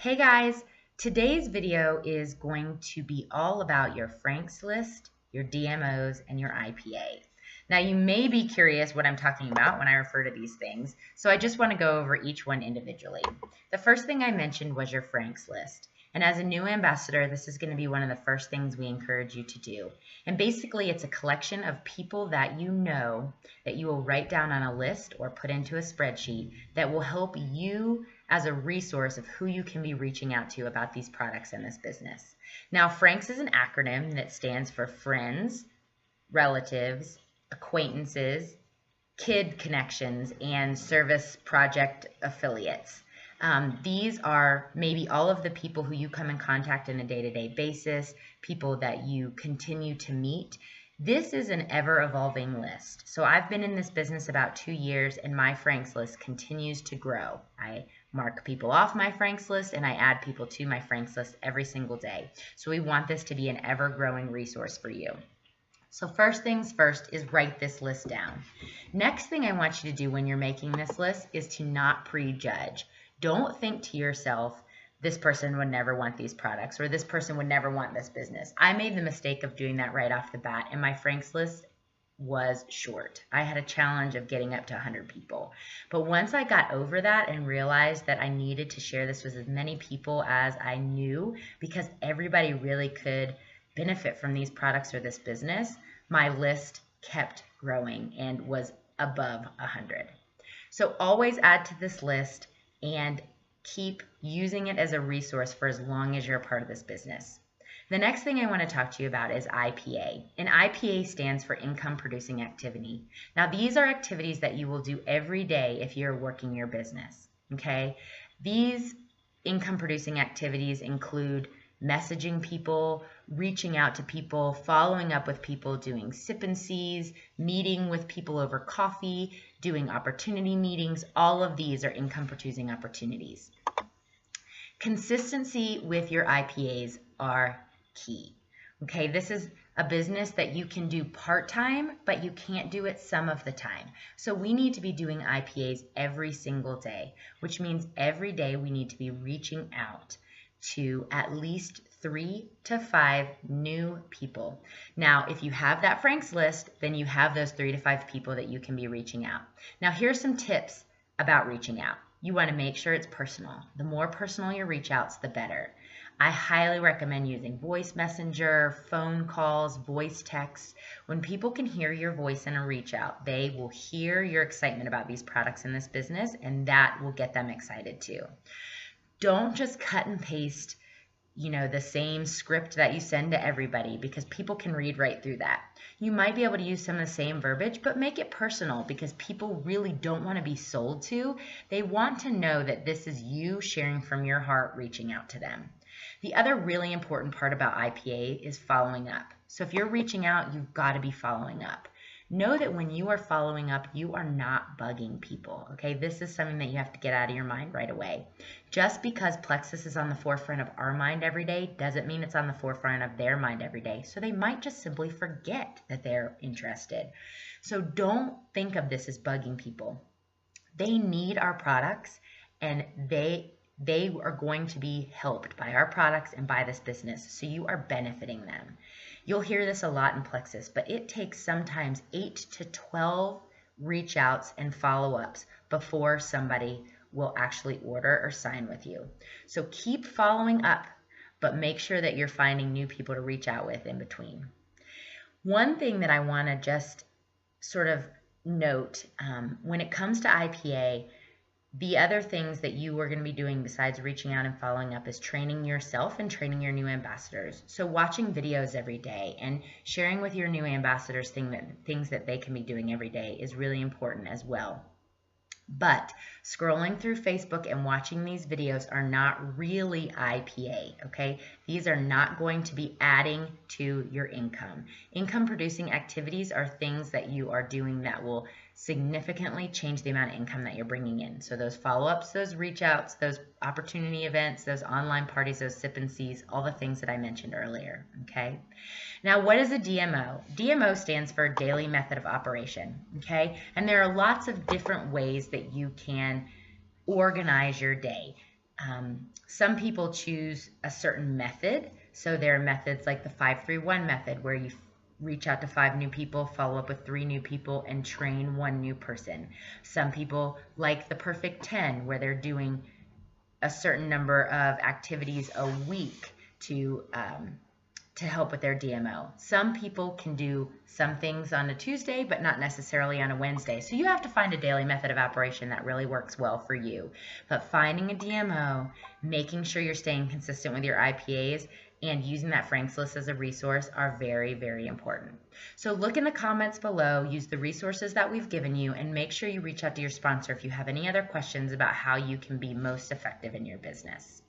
Hey guys, today's video is going to be all about your FRANKS list, your DMOs, and your IPAs. Now you may be curious what I'm talking about when I refer to these things, so I just want to go over each one individually. The first thing I mentioned was your FRANKS list. And as a new ambassador, this is going to be one of the first things we encourage you to do. And basically, it's a collection of people that you know that you will write down on a list or put into a spreadsheet that will help you as a resource of who you can be reaching out to about these products in this business. Now, FRANKS is an acronym that stands for friends, relatives, acquaintances, kid connections, and service project affiliates. These are maybe all of the people who you come in contact on a day-to-day basis, people that you continue to meet. This is an ever-evolving list. So I've been in this business about 2 years, and my FRANKS list continues to grow. I mark people off my FRANKS list, and I add people to my FRANKS list every single day. So we want this to be an ever-growing resource for you. So first things first is write this list down. Next thing I want you to do when you're making this list is to not prejudge. Don't think to yourself, this person would never want these products, or this person would never want this business. I made the mistake of doing that right off the bat, and my FRANKS list was short. I had a challenge of getting up to 100 people. But once I got over that and realized that I needed to share this with as many people as I knew, because everybody really could benefit from these products or this business, my list kept growing and was above 100. So always add to this list and keep using it as a resource for as long as you're a part of this business. The next thing I want to talk to you about is IPA. And IPA stands for income producing activity. Now these are activities that you will do every day if you're working your business, okay? These income producing activities include messaging people, reaching out to people, following up with people, doing sip and sees, meeting with people over coffee, doing opportunity meetings. All of these are income producing opportunities. Consistency with your IPAs are key. Okay, this is a business that you can do part-time, but you can't do it some of the time. So we need to be doing IPAs every single day, which means every day we need to be reaching out to at least 3 to 5 new people. Now, if you have that FRANKS list, then you have those 3 to 5 people that you can be reaching out. Now, here's some tips about reaching out. You want to make sure it's personal. The more personal your reach outs, the better. I highly recommend using voice messenger, phone calls, voice text. When people can hear your voice in a reach out, they will hear your excitement about these products in this business, and that will get them excited too. Don't just cut and paste, the same script that you send to everybody, because people can read right through that. You might be able to use some of the same verbiage, but make it personal, because people really don't want to be sold to. They want to know that this is you sharing from your heart, reaching out to them. The other really important part about IPA is following up. So if you're reaching out, you've got to be following up. Know that when you are following up, you are not bugging people, okay? This is something that you have to get out of your mind right away. Just because Plexus is on the forefront of our mind every day doesn't mean it's on the forefront of their mind every day. So they might just simply forget that they're interested. So don't think of this as bugging people. They need our products, and they are going to be helped by our products and by this business, so you are benefiting them. You'll hear this a lot in Plexus, but it takes sometimes 8 to 12 reach outs and follow-ups before somebody will actually order or sign with you. So keep following up, but make sure that you're finding new people to reach out with in between. One thing that I want to just sort of note, when it comes to IPA, the other things that you are going to be doing besides reaching out and following up is training yourself and training your new ambassadors. So watching videos every day and sharing with your new ambassadors things that they can be doing every day is really important as well. But scrolling through Facebook and watching these videos are not really IPA, okay? These are not going to be adding to your income. Income producing activities are things that you are doing that will significantly change the amount of income that you're bringing in. So those follow-ups, those reach outs, those opportunity events, those online parties, those sip and sees, all the things that I mentioned earlier, okay? Now, what is a DMO? DMO stands for Daily Method of Operation, okay? And there are lots of different ways that you can organize your day. Some people choose a certain method. So there are methods like the 5-3-1 method, where you reach out to 5 new people, follow up with 3 new people, and train 1 new person. Some people like the perfect 10, where they're doing a certain number of activities a week to help with their DMO. Some people can do some things on a Tuesday, but not necessarily on a Wednesday. So you have to find a daily method of operation that really works well for you. But finding a DMO, making sure you're staying consistent with your IPAs, and using that FRANKS list as a resource are very, very important. So look in the comments below, use the resources that we've given you, and make sure you reach out to your sponsor if you have any other questions about how you can be most effective in your business.